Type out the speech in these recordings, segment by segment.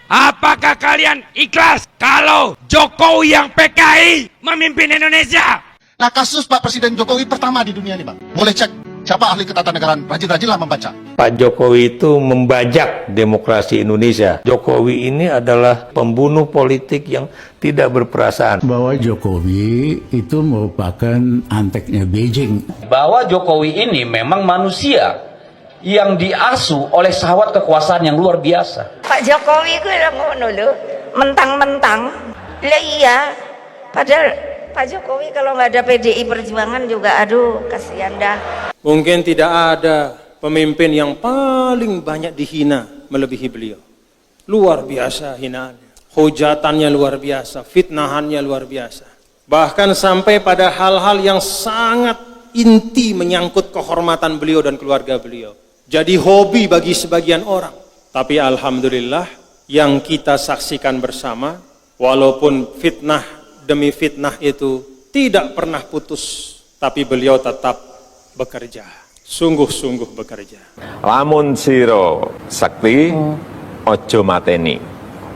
Apakah kalian ikhlas kalau Jokowi yang PKI memimpin Indonesia? Nah, kasus Pak Presiden Jokowi pertama di dunia ini, Bang. Boleh cek siapa ahli ketatanegaraan, rajin-rajinlah membaca. Pak Jokowi itu membajak demokrasi Indonesia. Jokowi ini adalah pembunuh politik yang tidak berperasaan. Bahwa Jokowi itu merupakan anteknya Beijing. Bahwa Jokowi ini memang manusia yang diasuh oleh syahwat kekuasaan yang luar biasa. Pak Jokowi itu yang ngono lho, mentang-mentang. Lah iya, padahal Pak Jokowi kalau nggak ada PDI Perjuangan juga, aduh, kasihan dah. Mungkin tidak ada pemimpin yang paling banyak dihina melebihi beliau. Luar biasa hinaannya, hujatannya luar biasa, fitnahannya luar biasa. Bahkan sampai pada hal-hal yang sangat inti menyangkut kehormatan beliau dan keluarga beliau. Jadi hobi bagi sebagian orang. Tapi alhamdulillah yang kita saksikan bersama, walaupun fitnah demi fitnah itu tidak pernah putus, tapi beliau tetap bekerja, sungguh-sungguh bekerja. Lamun siro sakti, ojo mateni.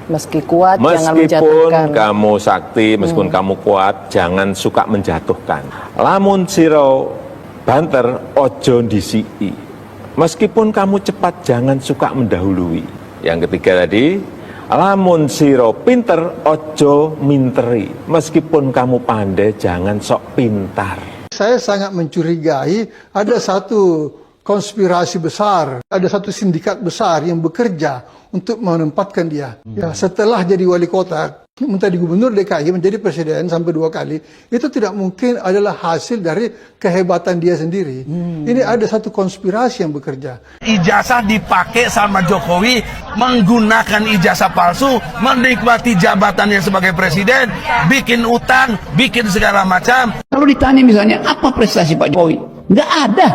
Meski kuat, jangan menjatuhkan. Meskipun kamu sakti, meskipun kamu kuat, jangan suka menjatuhkan. Lamun siro banter, ojo ndisiki. Meskipun kamu cepat, jangan suka mendahului. Yang ketiga tadi, lamun siro pinter, ojo minteri. Meskipun kamu pandai, jangan sok pintar. Saya sangat mencurigai ada satu konspirasi besar, ada satu sindikat besar yang bekerja untuk menempatkan dia. Ya, setelah jadi wali kota, menjadi gubernur DKI, menjadi presiden sampai 2 kali, itu tidak mungkin adalah hasil dari kehebatan dia sendiri. Ini ada satu konspirasi yang bekerja. Ijazah dipakai sama Jokowi, menggunakan ijazah palsu, menikmati jabatannya sebagai presiden, bikin utang, bikin segala macam. Kalau ditanya misalnya, apa prestasi Pak Jokowi? Nggak ada.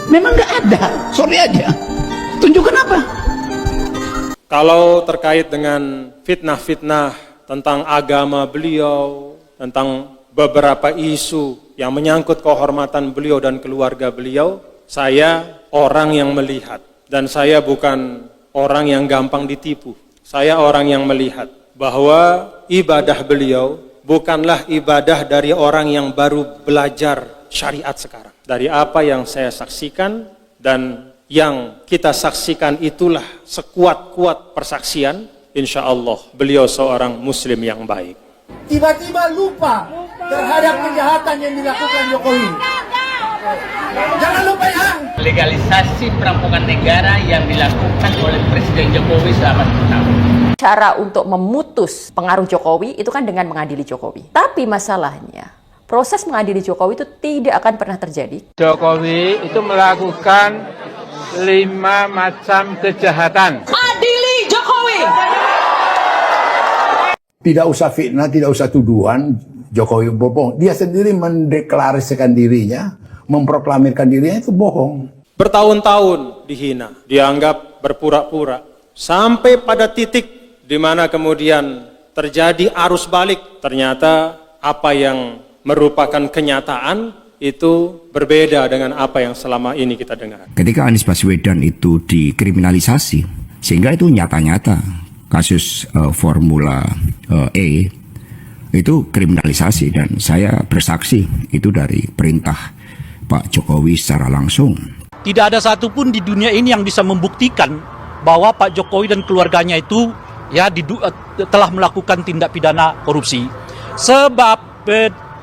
Memang nggak ada. Sorry aja. Tunjukkan apa? Kalau terkait dengan fitnah-fitnah tentang agama beliau, tentang beberapa isu yang menyangkut kehormatan beliau dan keluarga beliau, saya orang yang melihat. Dan saya bukan orang yang gampang ditipu. Saya orang yang melihat bahwa ibadah beliau bukanlah ibadah dari orang yang baru belajar syariat sekarang. Dari apa yang saya saksikan dan yang kita saksikan itulah sekuat-kuat persaksian, insya Allah beliau seorang muslim yang baik. Tiba-tiba lupa terhadap kejahatan yang dilakukan Jokowi. Jangan lupa ya. Legalisasi perampokan negara yang dilakukan oleh Presiden Jokowi selama 10 tahun. Cara untuk memutus pengaruh Jokowi itu kan dengan mengadili Jokowi. Tapi masalahnya, proses mengadili Jokowi itu tidak akan pernah terjadi. Jokowi itu melakukan 5 macam kejahatan. Adili Jokowi. Tidak usah fitnah, tidak usah tuduhan Jokowi bohong. Dia sendiri mendeklarasikan dirinya, memproklamirkan dirinya itu bohong. Bertahun-tahun dihina, dianggap berpura-pura, sampai pada titik di mana kemudian terjadi arus balik. Ternyata apa yang merupakan kenyataan itu berbeda dengan apa yang selama ini kita dengar. Ketika Anies Baswedan itu dikriminalisasi, sehingga itu nyata-nyata kasus Formula E itu kriminalisasi, dan saya bersaksi itu dari perintah Pak Jokowi secara langsung. Tidak ada satupun di dunia ini yang bisa membuktikan bahwa Pak Jokowi dan keluarganya itu ya telah melakukan tindak pidana korupsi. Sebab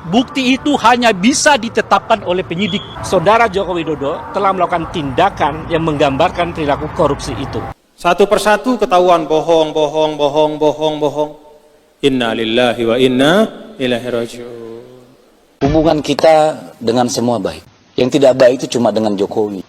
bukti itu hanya bisa ditetapkan oleh penyidik. Saudara Joko Widodo telah melakukan tindakan yang menggambarkan perilaku korupsi itu. Satu persatu ketahuan bohong. Inna lillahi wa inna ilaihi raji'un. Hubungan kita dengan semua baik. Yang tidak baik itu cuma dengan Jokowi.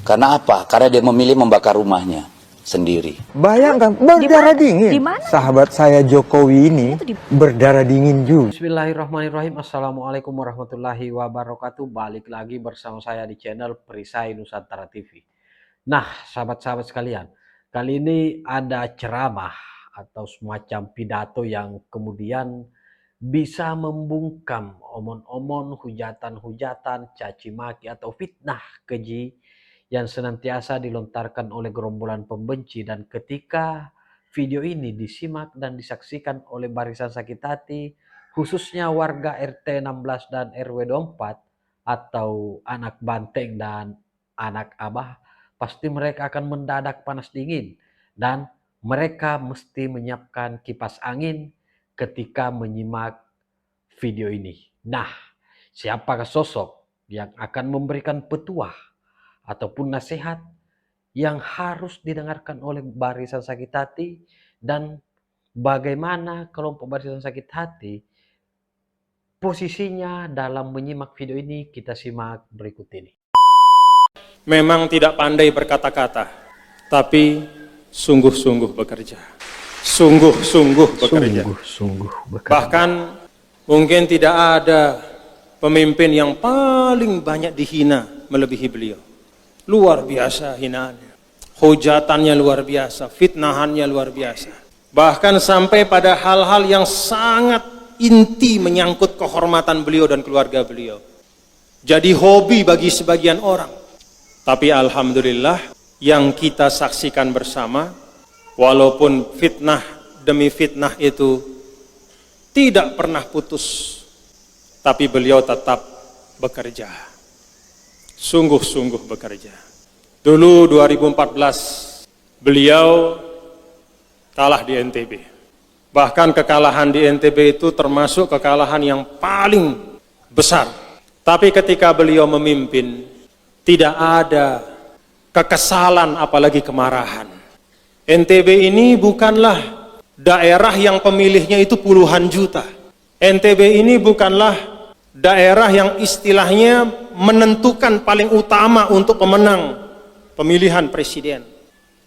Karena apa? Karena dia memilih membakar rumahnya sendiri. Bayangkan berdarah dingin. Sahabat saya Jokowi ini berdarah dingin juga. Bismillahirrahmanirrahim. Assalamualaikum warahmatullahi wabarakatuh. Balik lagi bersama saya di channel Perisai Nusantara TV. Nah, sahabat-sahabat sekalian, kali ini ada ceramah atau semacam pidato yang kemudian bisa membungkam omon-omon, hujatan-hujatan, caci maki atau fitnah keji yang senantiasa dilontarkan oleh gerombolan pembenci. Dan ketika video ini disimak dan disaksikan oleh barisan sakit hati, khususnya warga RT 16 dan RW 24 atau anak banteng dan anak abah, pasti mereka akan mendadak panas dingin dan mereka mesti menyiapkan kipas angin ketika menyimak video ini. Nah, siapakah sosok yang akan memberikan petuah ataupun nasihat yang harus didengarkan oleh barisan sakit hati, dan bagaimana kelompok barisan sakit hati posisinya dalam menyimak video ini? Kita simak berikut ini. Memang tidak pandai berkata-kata, tapi sungguh-sungguh bekerja. Sungguh-sungguh bekerja. Bahkan mungkin tidak ada pemimpin yang paling banyak dihina melebihi beliau. Luar biasa hinaannya, hujatannya luar biasa, fitnahannya luar biasa. Bahkan sampai pada hal-hal yang sangat inti menyangkut kehormatan beliau dan keluarga beliau. Jadi hobi bagi sebagian orang. Tapi alhamdulillah yang kita saksikan bersama, walaupun fitnah demi fitnah itu tidak pernah putus, tapi beliau tetap bekerja. Sungguh-sungguh bekerja. Dulu 2014 beliau kalah di NTB. Bahkan kekalahan di NTB itu termasuk kekalahan yang paling besar. Tapi ketika beliau memimpin, tidak ada kekesalan apalagi kemarahan. NTB ini bukanlah daerah yang pemilihnya itu puluhan juta. NTB ini bukanlah daerah yang istilahnya menentukan paling utama untuk pemenang pemilihan presiden.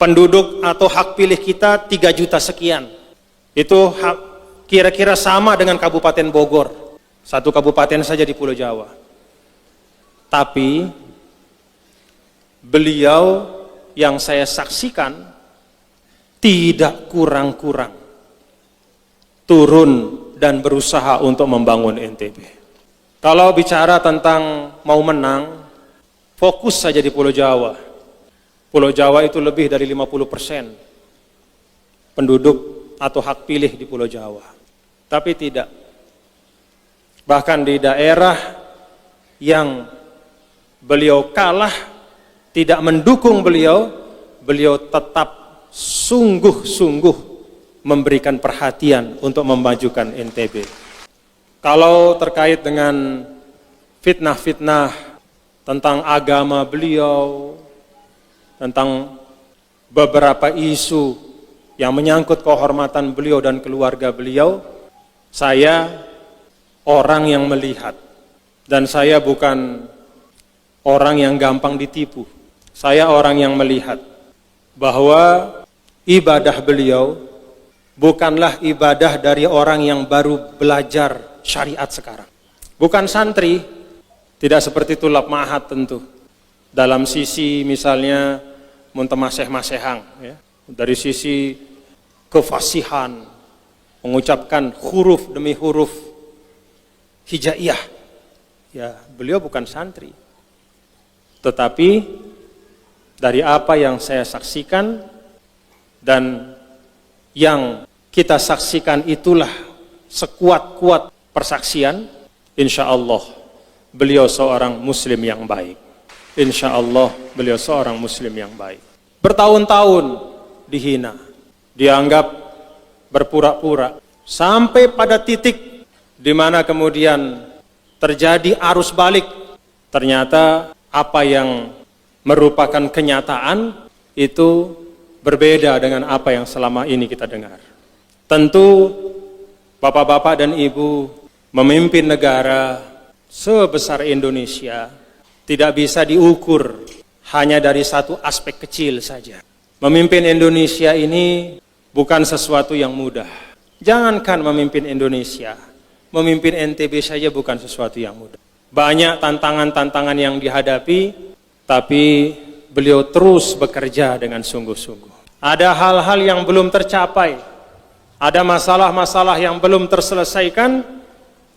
Penduduk atau hak pilih kita 3 juta sekian. Itu kira-kira sama dengan Kabupaten Bogor. Satu kabupaten saja di Pulau Jawa. Tapi beliau yang saya saksikan tidak kurang-kurang turun dan berusaha untuk membangun NTB. Kalau bicara tentang mau menang, fokus saja di Pulau Jawa. Pulau Jawa itu lebih dari 50% penduduk atau hak pilih di Pulau Jawa. Tapi tidak. Bahkan di daerah yang beliau kalah, tidak mendukung beliau, beliau tetap sungguh-sungguh memberikan perhatian untuk memajukan NTB. Kalau terkait dengan fitnah-fitnah tentang agama beliau, tentang beberapa isu yang menyangkut kehormatan beliau dan keluarga beliau, saya orang yang melihat, dan saya bukan orang yang gampang ditipu. Saya orang yang melihat bahwa ibadah beliau bukanlah ibadah dari orang yang baru belajar syariat sekarang. Bukan santri, tidak seperti tulab ma'had tentu. Dalam sisi misalnya muntamaseh-masehang, ya. Dari sisi kefasihan, mengucapkan huruf demi huruf hijaiyah, ya beliau bukan santri. Tetapi dari apa yang saya saksikan dan yang kita saksikan itulah sekuat-kuat persaksian, insya Allah beliau seorang muslim yang baik. Insya Allah beliau seorang muslim yang baik. Bertahun-tahun dihina, dianggap berpura-pura, sampai pada titik di mana kemudian terjadi arus balik. Ternyata apa yang merupakan kenyataan itu berbeda dengan apa yang selama ini kita dengar. Tentu bapak-bapak dan ibu memimpin negara sebesar Indonesia tidak bisa diukur hanya dari satu aspek kecil saja. Memimpin Indonesia ini bukan sesuatu yang mudah. Jangankan memimpin Indonesia, memimpin NTB saja bukan sesuatu yang mudah. Banyak tantangan-tantangan yang dihadapi, tapi beliau terus bekerja dengan sungguh-sungguh. Ada hal-hal yang belum tercapai, ada masalah-masalah yang belum terselesaikan.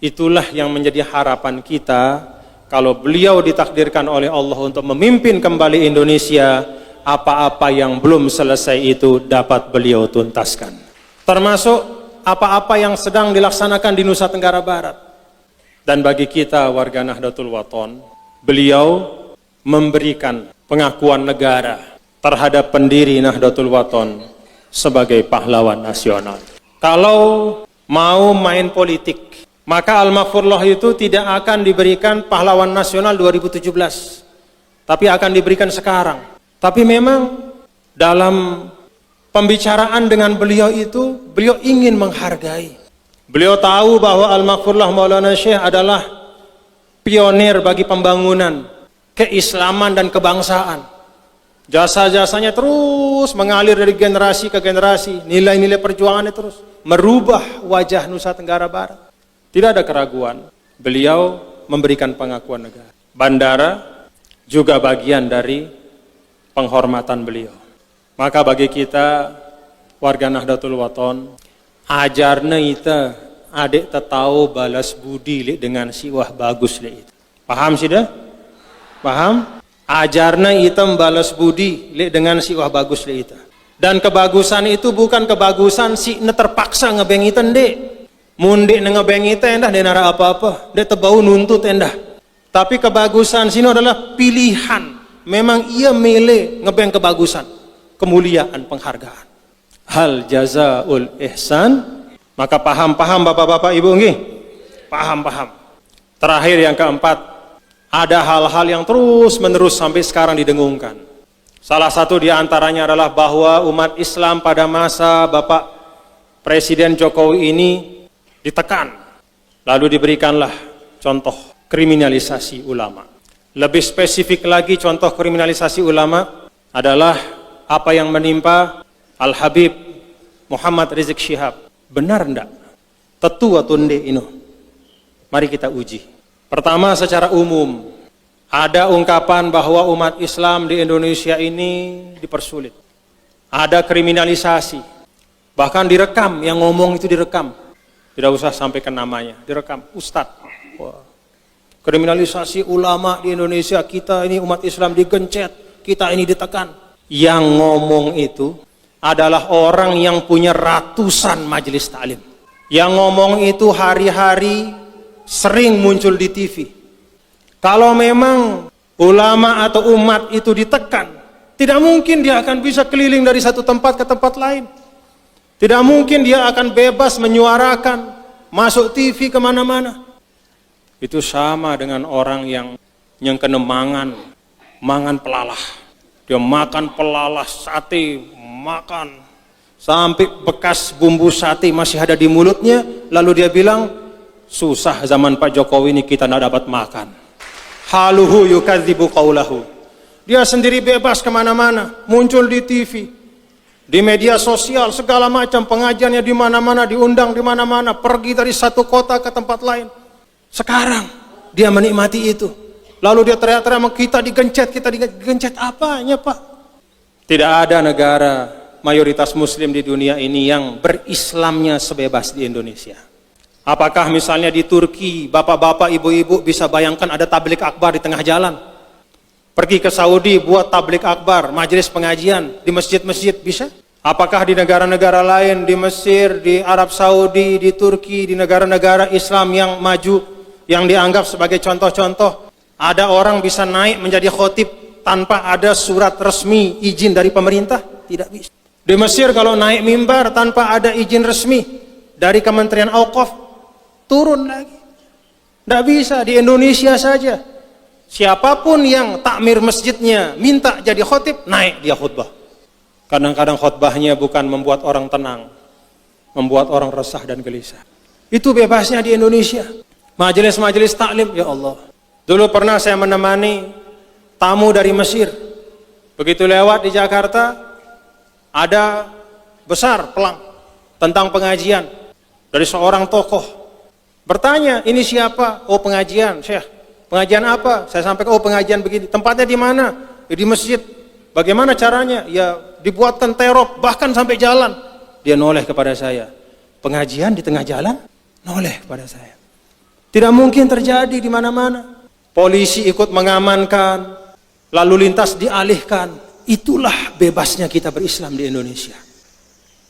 Itulah yang menjadi harapan kita kalau beliau ditakdirkan oleh Allah untuk memimpin kembali Indonesia, apa-apa yang belum selesai itu dapat beliau tuntaskan. Termasuk apa-apa yang sedang dilaksanakan di Nusa Tenggara Barat. Dan bagi kita warga Nahdlatul Wathon, beliau memberikan pengakuan negara terhadap pendiri Nahdlatul Wathon sebagai pahlawan nasional. Kalau mau main politik, maka Al-Maghfurlah itu tidak akan diberikan pahlawan nasional 2017, tapi akan diberikan sekarang. Tapi memang dalam pembicaraan dengan beliau itu, beliau ingin menghargai. Beliau tahu bahwa Al-Maghfurlah Maulana Syekh adalah pionir bagi pembangunan keislaman dan kebangsaan. Jasa-jasanya terus mengalir dari generasi ke generasi, nilai-nilai perjuangannya terus merubah wajah Nusa Tenggara Barat. Tidak ada keraguan, beliau memberikan pengakuan negara. Bandara juga bagian dari penghormatan beliau. Maka bagi kita warga Nahdlatul Wathon, ajarna ita adik tahu balas budi li dengan siwah bagus li itu. Paham sih dah? Paham? Ajarna ita balas budi li dengan siwah bagus li ita. Dan kebagusan itu bukan kebagusan si terpaksa ngebeng ita ndek. Mundi ngebeng ita endah denara apa-apa, dia tebau nuntut endah. Tapi kebagusan sini adalah pilihan. Memang ia milih ngebeng kebagusan, kemuliaan, penghargaan. Hal jazaul ihsan, maka paham-paham bapak-bapak ibu nggih? Paham-paham. Terakhir yang keempat, ada hal-hal yang terus-menerus sampai sekarang didengungkan. Salah satu di antaranya adalah bahwa umat Islam pada masa Bapak Presiden Jokowi ini ditekan, lalu diberikanlah contoh kriminalisasi ulama. Lebih spesifik lagi, contoh kriminalisasi ulama adalah apa yang menimpa Al-Habib Muhammad Rizik Syihab. Benar enggak? Tetu atau nde ino? Mari kita uji. Pertama, secara umum, ada ungkapan bahwa umat Islam di Indonesia ini dipersulit. Ada kriminalisasi. Bahkan direkam, yang ngomong itu direkam. Tidak usah sampaikan namanya, direkam. Ustadz. Wah. Kriminalisasi ulama di Indonesia, kita ini umat Islam digencet, kita ini ditekan. Yang ngomong itu adalah orang yang punya ratusan majelis taklim. Yang ngomong itu hari-hari sering muncul di TV. Kalau memang ulama atau umat itu ditekan, tidak mungkin dia akan bisa keliling dari satu tempat ke tempat lain. Tidak mungkin dia akan bebas menyuarakan, masuk TV kemana-mana. Itu sama dengan orang yang kena mangan pelalah. Dia makan pelalah sate, makan sampai bekas bumbu sate masih ada di mulutnya, lalu dia bilang, susah zaman Pak Jokowi ini kita tidak dapat makan. Haluhu yukadzibu qaulahu. Dia sendiri bebas kemana-mana, muncul di TV, di media sosial, segala macam pengajiannya di mana-mana, diundang di mana-mana, pergi dari satu kota ke tempat lain. Sekarang dia menikmati itu. Lalu dia teriak-teriak, kita digencet apanya Pak? Tidak ada negara mayoritas muslim di dunia ini yang berislamnya sebebas di Indonesia. Apakah misalnya di Turki, bapak-bapak, ibu-ibu bisa bayangkan ada tablik akbar di tengah jalan? Pergi ke Saudi buat tablik akbar, majelis pengajian di masjid-masjid, bisa? Apakah di negara-negara lain, di Mesir, di Arab Saudi, di Turki, di negara-negara Islam yang maju, yang dianggap sebagai contoh-contoh, ada orang bisa naik menjadi khotib tanpa ada surat resmi izin dari pemerintah? Tidak bisa. Di Mesir kalau naik mimbar tanpa ada izin resmi dari Kementerian Auqaf, turun lagi. Tidak bisa. Di Indonesia saja, siapapun yang takmir masjidnya minta jadi khotib, naik dia khutbah. Kadang-kadang khutbahnya bukan membuat orang tenang, membuat orang resah dan gelisah. Itu bebasnya di Indonesia. Majelis-majelis taklim, ya Allah. Dulu pernah saya menemani tamu dari Mesir. Begitu lewat di Jakarta, ada besar pelang tentang pengajian dari seorang tokoh. Bertanya, ini siapa? Oh, pengajian, Syekh. Pengajian apa? Saya sampaikan, oh pengajian begini. Tempatnya di mana? Ya, di masjid. Bagaimana caranya? Ya dibuatkan terop, bahkan sampai jalan. Dia noleh kepada saya. Pengajian di tengah jalan? Noleh kepada saya. Tidak mungkin terjadi di mana-mana. Polisi ikut mengamankan, lalu lintas dialihkan. Itulah bebasnya kita berislam di Indonesia.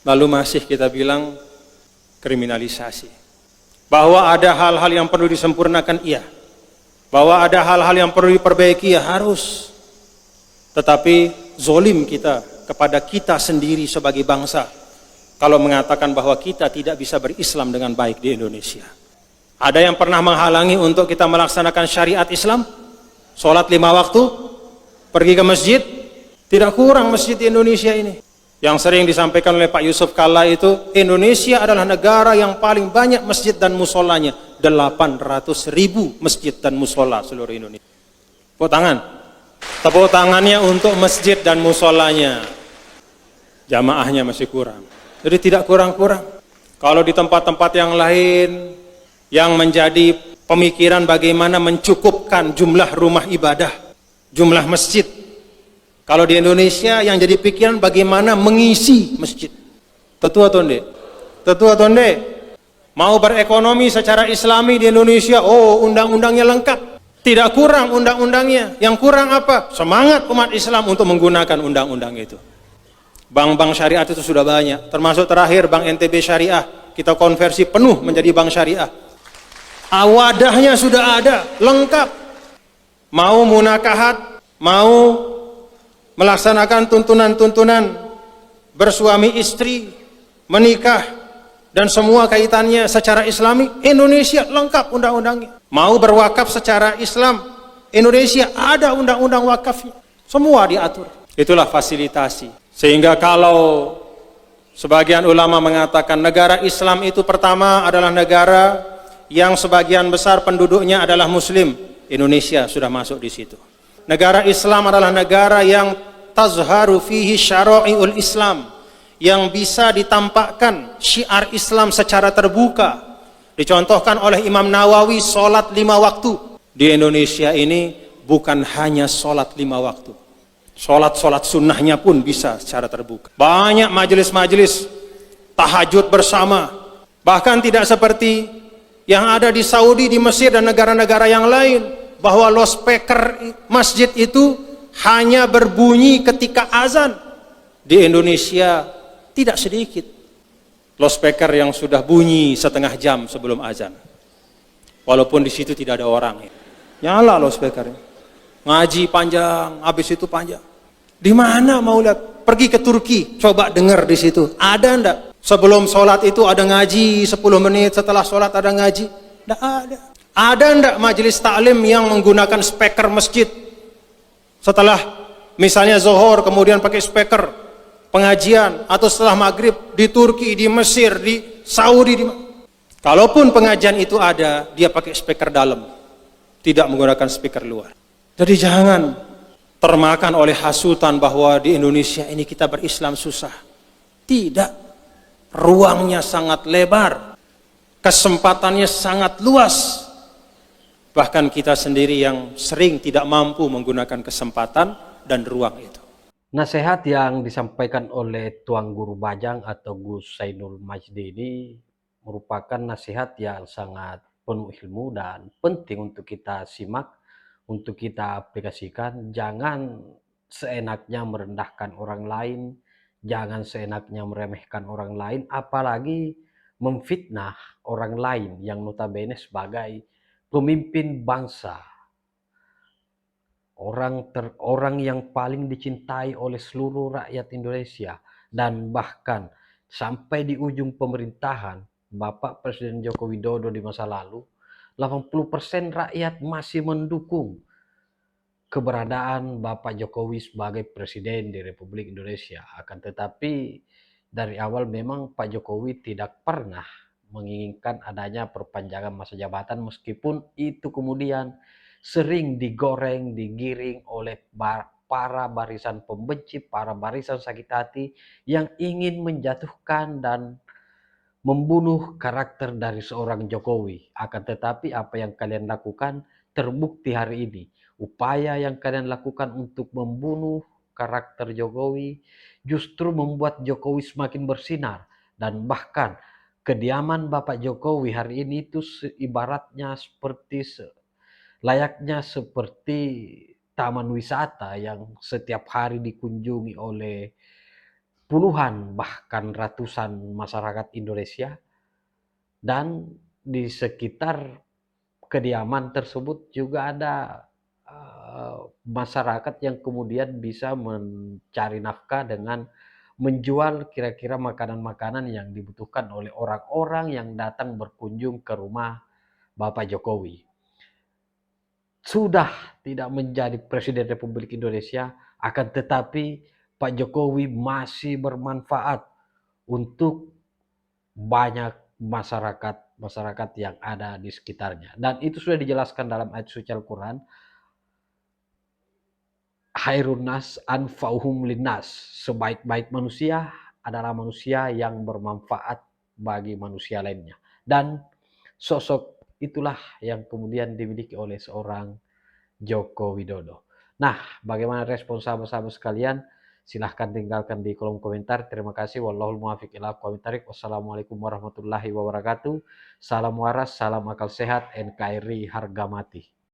Lalu masih kita bilang kriminalisasi. Bahwa ada hal-hal yang perlu disempurnakan, iya. Bahwa ada hal-hal yang perlu diperbaiki, ya harus. Tetapi zolim kita kepada kita sendiri sebagai bangsa kalau mengatakan bahwa kita tidak bisa berislam dengan baik di Indonesia. Ada yang pernah menghalangi untuk kita melaksanakan syariat Islam? Sholat 5 waktu, pergi ke masjid, tidak kurang masjid di Indonesia ini. Yang sering disampaikan oleh Pak Yusuf Kalla itu, Indonesia adalah negara yang paling banyak masjid dan musolanya. 800.000 masjid dan musola seluruh Indonesia. Tepuk tangan. Tepuk tangannya untuk masjid dan musolanya. Jamaahnya masih kurang. Jadi tidak kurang-kurang. Kalau di tempat-tempat yang lain, yang menjadi pemikiran bagaimana mencukupkan jumlah rumah ibadah, jumlah masjid. Kalau di Indonesia yang jadi pikiran bagaimana mengisi masjid. Tetua tonde, tetua tonde, mau berekonomi secara islami di Indonesia, oh undang-undangnya lengkap. Tidak kurang undang-undangnya, yang kurang apa? Semangat umat Islam untuk menggunakan undang-undang itu. Bank-bank syariah itu sudah banyak, termasuk terakhir Bank NTB Syariah, kita konversi penuh menjadi bank syariah. Wadahnya sudah ada, lengkap. Mau munakahat, mau melaksanakan tuntunan-tuntunan bersuami istri, menikah, dan semua kaitannya secara islami, Indonesia lengkap undang-undangnya. Mau berwakaf secara Islam, Indonesia ada undang-undang wakafnya. Semua diatur. Itulah fasilitasi. Sehingga kalau sebagian ulama mengatakan negara Islam itu pertama adalah negara yang sebagian besar penduduknya adalah Muslim, Indonesia sudah masuk di situ. Negara Islam adalah negara yang tazharu fihi syara'iul Islam, yang bisa ditampakkan syiar Islam secara terbuka. Dicontohkan oleh Imam Nawawi, sholat 5 waktu. Di Indonesia ini bukan hanya sholat 5 waktu, sholat-sholat sunnahnya pun bisa secara terbuka. Banyak majelis-majelis tahajud bersama, bahkan tidak seperti yang ada di Saudi, di Mesir, dan negara-negara yang lain, bahwa loudspeaker masjid itu hanya berbunyi ketika azan. Di Indonesia tidak sedikit loudspeaker yang sudah bunyi setengah jam sebelum azan, walaupun di situ tidak ada orang. Nyala loudspeaker, ngaji panjang, habis itu panjang. Di mana mau lihat? Pergi ke Turki, coba dengar di situ. Ada ndak? Sebelum sholat itu ada ngaji 10 menit, setelah sholat ada ngaji? Nggak ada. Ada ndak majelis taklim yang menggunakan speaker masjid? Setelah misalnya zuhur kemudian pakai speaker pengajian, atau setelah maghrib di Turki, di Mesir, di Saudi. Kalaupun pengajian itu ada, dia pakai speaker dalam, tidak menggunakan speaker luar. Jadi jangan termakan oleh hasutan bahwa di Indonesia ini kita berislam susah. Tidak. Ruangnya sangat lebar, kesempatannya sangat luas. Bahkan kita sendiri yang sering tidak mampu menggunakan kesempatan dan ruang itu. Nasihat yang disampaikan oleh Tuan Guru Bajang atau Gus Zainul Majdi ini merupakan nasihat yang sangat penuh ilmu dan penting untuk kita simak, untuk kita aplikasikan. Jangan seenaknya merendahkan orang lain, jangan seenaknya meremehkan orang lain, apalagi memfitnah orang lain yang notabene sebagai pemimpin bangsa. Orang yang paling dicintai oleh seluruh rakyat Indonesia, dan bahkan sampai di ujung pemerintahan Bapak Presiden Joko Widodo di masa lalu, 80% rakyat masih mendukung keberadaan Bapak Jokowi sebagai Presiden di Republik Indonesia. Akan tetapi dari awal memang Pak Jokowi tidak pernah menginginkan adanya perpanjangan masa jabatan, meskipun itu kemudian sering digoreng, digiring oleh para barisan pembenci, para barisan sakit hati yang ingin menjatuhkan dan membunuh karakter dari seorang Jokowi. Akan tetapi apa yang kalian lakukan terbukti hari ini. Upaya yang kalian lakukan untuk membunuh karakter Jokowi justru membuat Jokowi semakin bersinar, dan bahkan kediaman Bapak Jokowi hari ini itu ibaratnya seperti layaknya seperti taman wisata yang setiap hari dikunjungi oleh puluhan bahkan ratusan masyarakat Indonesia, dan di sekitar kediaman tersebut juga ada masyarakat yang kemudian bisa mencari nafkah dengan menjual kira-kira makanan-makanan yang dibutuhkan oleh orang-orang yang datang berkunjung ke rumah Bapak Jokowi. Sudah tidak menjadi Presiden Republik Indonesia, akan tetapi Pak Jokowi masih bermanfaat untuk banyak masyarakat yang ada di sekitarnya. Dan itu sudah dijelaskan dalam ayat suci Al-Quran. Khairun nas anfa'uhum linnas. Sebaik-baik manusia adalah manusia yang bermanfaat bagi manusia lainnya. Dan sosok itulah yang kemudian dimiliki oleh seorang Joko Widodo. Nah, bagaimana respon sahabat-sahabat sekalian? Silahkan tinggalkan di kolom komentar. Terima kasih. Wallahul muwaffiq ila aqwamit thoriq. Wassalamualaikum warahmatullahi wabarakatuh. Salam waras, salam akal sehat, NKRI harga mati.